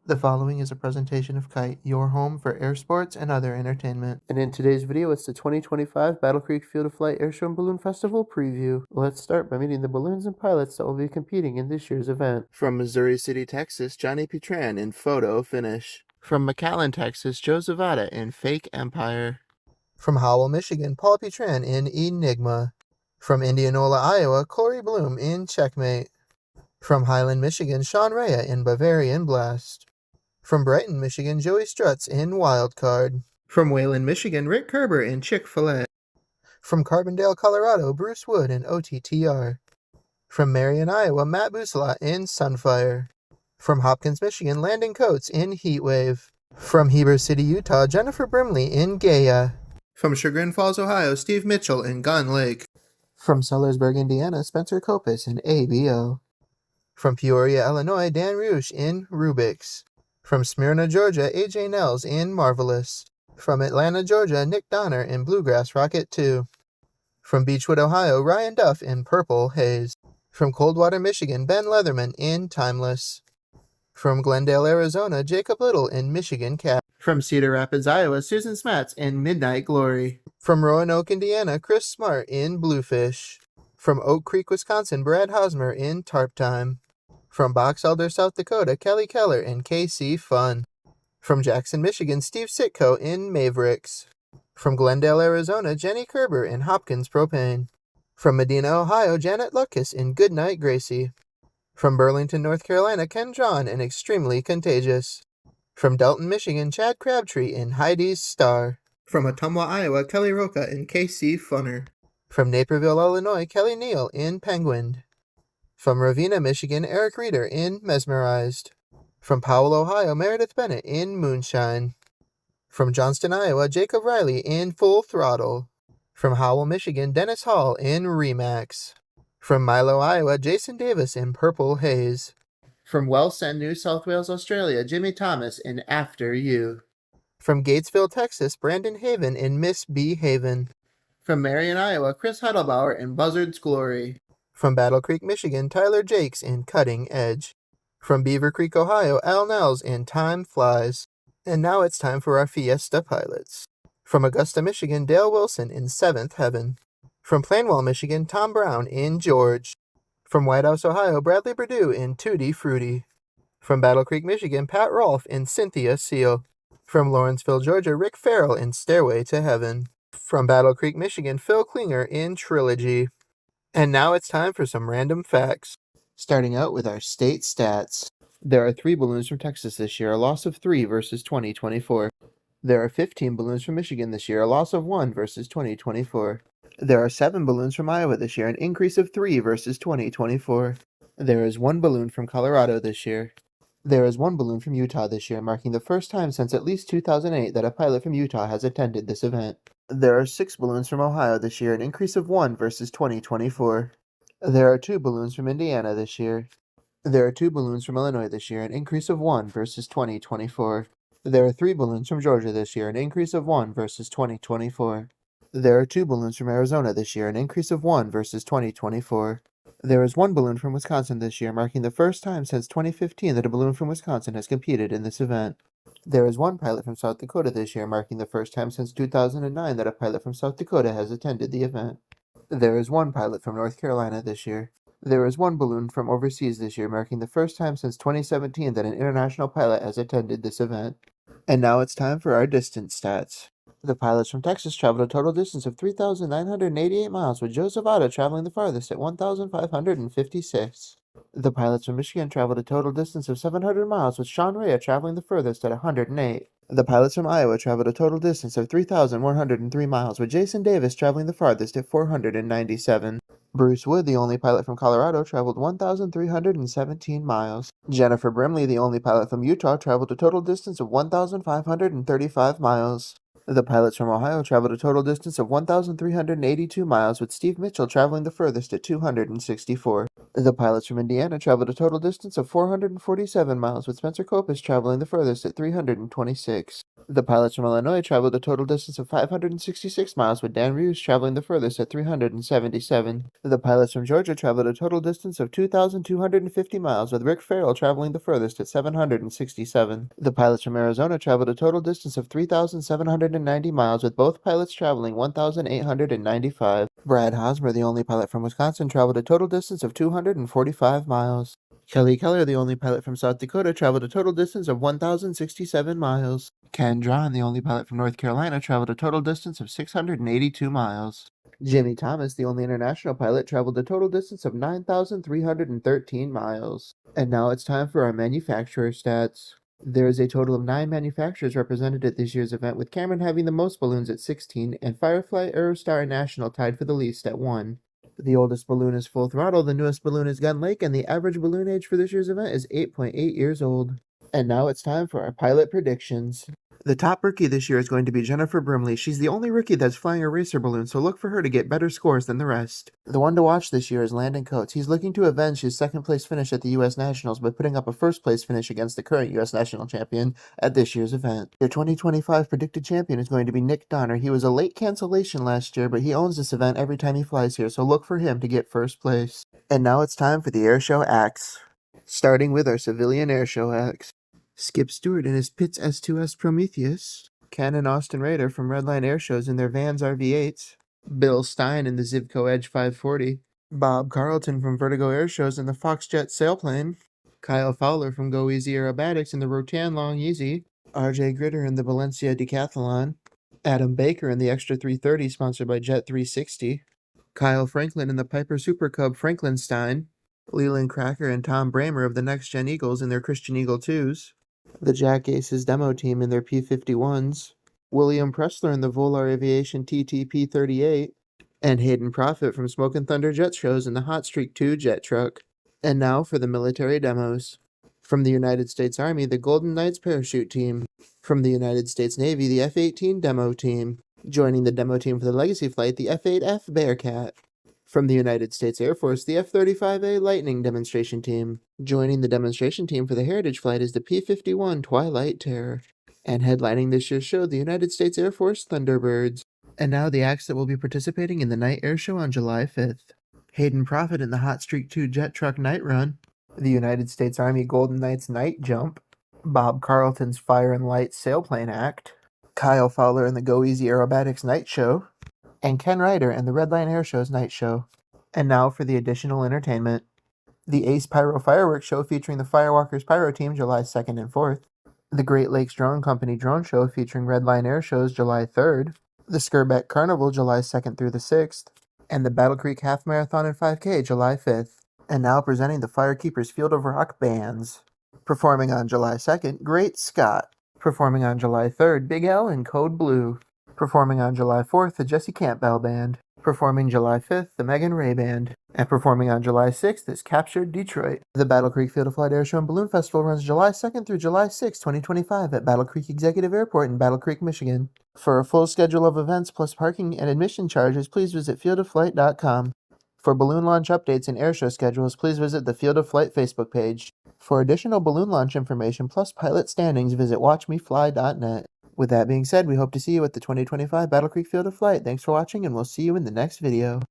The following is a presentation of Kite, your home for air sports and other entertainment. And in today's video, it's the 2025 Battle Creek Field of Flight Airshow and Balloon Festival preview. Let's start by meeting the balloons and pilots that will be competing in this year's event. From Missouri City, Texas, Johnny Petran in Photo Finish. From McAllen, Texas, Joe Zavada in Fake Empire. From Howell, Michigan, Paul Petran in Enigma. From Indianola, Iowa, Corey Bloom in Checkmate. From Highland, Michigan, Sean Rea in Bavarian Blast. From Brighton, Michigan, Joey Strutz in Wild Card. From Wayland, Michigan, Rick Kerber in Chick-fil-A. From Carbondale, Colorado, Bruce Wood in OTTR. From Marion, Iowa, Matt Busalot in Sunfire. From Hopkins, Michigan, Landon Coates in Heatwave. From Heber City, Utah, Jennifer Brimley in Gaia. From Chagrin Falls, Ohio, Steve Mitchell in Gun Lake. From Sellersburg, Indiana, Spencer Kopis in ABO. From Peoria, Illinois, Dan Rush in Rubik's. From Smyrna, Georgia, AJ Nels in Marvelous. From Atlanta, Georgia, Nick Donner in Bluegrass Rocket 2. From Beechwood, Ohio, Ryan Duff in Purple Haze. From Coldwater, Michigan, Ben Leatherman in Timeless. From Glendale, Arizona, Jacob Little in Michigan Cat. From Cedar Rapids, Iowa, Susan Smats in Midnight Glory. From Roanoke, Indiana, Chris Smart in Bluefish. From Oak Creek, Wisconsin, Brad Hosmer in Tarp Time. From Box Elder, South Dakota, Kelly Keller in KC Fun. From Jackson, Michigan, Steve Sitko in Mavericks. From Glendale, Arizona, Jenny Kerber in Hopkins Propane. From Medina, Ohio, Janet Lucas in Goodnight Gracie. From Burlington, North Carolina, Ken John in Extremely Contagious. From Delton, Michigan, Chad Crabtree in Heidi's Star. From Ottumwa, Iowa, Kelly Roca in KC Funner. From Naperville, Illinois, Kelly Neal in Penguin. From Ravenna, Michigan, Eric Reeder in Mesmerized. From Powell, Ohio, Meredith Bennett in Moonshine. From Johnston, Iowa, Jacob Riley in Full Throttle. From Howell, Michigan, Dennis Hall in Remax. From Milo, Iowa, Jason Davis in Purple Haze. From Wellsend, New South Wales, Australia, Jimmy Thomas in After You. From Gatesville, Texas, Brandon Haven in Miss B. Haven. From Marion, Iowa, Chris Heidelbauer in Buzzard's Glory. From Battle Creek, Michigan, Tyler Jakes in Cutting Edge. From Beaver Creek, Ohio, Al Nels in Time Flies. And now it's time for our Fiesta pilots. From Augusta, Michigan, Dale Wilson in Seventh Heaven. From Plainwell, Michigan, Tom Brown in George. From White House, Ohio, Bradley Perdue in Tutti Frutti. From Battle Creek, Michigan, Pat Rolfe in Cynthia Seal. From Lawrenceville, Georgia, Rick Farrell in Stairway to Heaven. From Battle Creek, Michigan, Phil Klinger in Trilogy. And now it's time for some random facts. Starting out with our state stats. There are 3 balloons from Texas this year, a loss of 3 versus 2024. There are 15 balloons from Michigan this year, a loss of 1 versus 2024. There are 7 balloons from Iowa this year, an increase of 3 versus 2024. There is 1 balloon from Colorado this year. There is 1 balloon from Utah this year, marking the first time since at least 2008 that a pilot from Utah has attended this event. There are 6 balloons from Ohio this year, an increase of 1 versus 2024. There are 2 balloons from Indiana this year. There are 2 balloons from Illinois this year, an increase of 1 versus 2024. There are 3 balloons from Georgia this year, an increase of 1 versus 2024. There are 2 balloons from Arizona this year, an increase of 1 versus 2024. There is 1 balloon from Wisconsin this year, marking the first time since 2015 that a balloon from Wisconsin has competed in this event. There is 1 pilot from South Dakota this year, marking the first time since 2009 that a pilot from South Dakota has attended the event. There is 1 pilot from North Carolina this year. There is 1 balloon from overseas this year, marking the first time since 2017 that an international pilot has attended this event. And now it's time for our distance stats. The pilots from Texas traveled a total distance of 3,988 miles, with Joe Zavada traveling the farthest at 1,556. The pilots from Michigan traveled a total distance of 700 miles, with Sean Rea traveling the furthest at 108. The pilots from Iowa traveled a total distance of 3,103 miles, with Jason Davis traveling the farthest at 497. Bruce Wood, the only pilot from Colorado, traveled 1,317 miles. Jennifer Brimley, the only pilot from Utah, traveled a total distance of 1,535 miles. The pilots from Ohio traveled a total distance of 1,382 miles, with Steve Mitchell traveling the furthest at 264. The pilots from Indiana traveled a total distance of 447 miles, with Spencer Copus traveling the furthest at 326. The pilots from Illinois traveled a total distance of 566 miles, with Dan Reeves traveling the furthest at 377. The pilots from Georgia traveled a total distance of 2,250 miles, with Rick Farrell traveling the furthest at 767. The pilots from Arizona traveled a total distance of 3,790 miles, with both pilots traveling 1,895. Brad Hosmer, the only pilot from Wisconsin, traveled a total distance of 245 miles. Kelly Keller, the only pilot from South Dakota, traveled a total distance of 1,067 miles. Ken Drawn, the only pilot from North Carolina, traveled a total distance of 682 miles. Jimmy Thomas, the only international pilot, traveled a total distance of 9,313 miles. And now it's time for our manufacturer stats. There is a total of 9 manufacturers represented at this year's event, with Cameron having the most balloons at 16 and Firefly, Aerostar, and National tied for the least at 1. The oldest balloon is Full Throttle, the newest balloon is Gun Lake, and the average balloon age for this year's event is 8.8 years old. And now it's time for our pilot predictions. The top rookie this year is going to be Jennifer Brimley. She's the only rookie that's flying a racer balloon, so look for her to get better scores than the rest. The one to watch this year is Landon Coates. He's looking to avenge his second place finish at the U.S. Nationals by putting up a first place finish against the current U.S. National champion at this year's event. Their 2025 predicted champion is going to be Nick Donner. He was a late cancellation last year, but he owns this event every time he flies here, so look for him to get first place. And now it's time for the Airshow acts. Starting with our civilian Airshow acts. Skip Stewart in his Pitts S2S Prometheus, Ken and Austin Rader from Redline Airshows in their Vans RV8s, Bill Stein in the Zivco Edge 540, Bob Carlton from Vertigo Airshows in the Foxjet Sailplane, Kyle Fowler from Go Easy Aerobatics in the Rotan Long Easy, RJ Gritter in the Valencia Decathlon, Adam Baker in the Extra 330 sponsored by Jet 360, Kyle Franklin in the Piper Super Cub Franklinstein, Leland Cracker and Tom Bramer of the Next Gen Eagles in their Christian Eagle 2s, the Jack Aces demo team in their P-51s, William Pressler in the Volar Aviation TTP-38, and Hayden Profit from Smoke and Thunder Jet Shows in the Hot Streak 2 jet truck. And now for the military demos. From the United States Army, the Golden Knights parachute team. From the United States Navy, the F-18 demo team. Joining the demo team for the Legacy flight, the F-8F Bearcat. From the United States Air Force, the F-35A Lightning demonstration team. Joining the demonstration team for the Heritage flight is the P-51 Twilight Terror. And headlining this year's show, the United States Air Force Thunderbirds. And now the acts that will be participating in the Night Air Show on July 5th. Hayden Profit in the Hot Streak 2 Jet Truck Night Run. The United States Army Golden Knights Night Jump. Bob Carlton's Fire and Light Sailplane Act. Kyle Fowler in the Go Easy Aerobatics Night Show. And Ken Ryder and the Redline Airshow's Night Show. And now for the additional entertainment. The Ace Pyro Fireworks Show featuring the Firewalkers Pyro Team July 2nd and 4th. The Great Lakes Drone Company Drone Show featuring Redline Airshows July 3rd. The Skirbeck Carnival July 2nd through the 6th. And the Battle Creek Half Marathon and 5K July 5th. And now presenting the Firekeepers Field of Rock Bands. Performing on July 2nd, Great Scott. Performing on July 3rd, Big L and Code Blue. Performing on July 4th, the Jesse Campbell Band. Performing July 5th, the Megan Ray Band. And performing on July 6th is Captured Detroit. The Battle Creek Field of Flight Airshow and Balloon Festival runs July 2nd through July 6, 2025 at Battle Creek Executive Airport in Battle Creek, Michigan. For a full schedule of events plus parking and admission charges, please visit fieldofflight.com. For balloon launch updates and airshow schedules, please visit the Field of Flight Facebook page. For additional balloon launch information plus pilot standings, visit watchmefly.net. With that being said, we hope to see you at the 2025 Battle Creek Field of Flight. Thanks for watching, and we'll see you in the next video.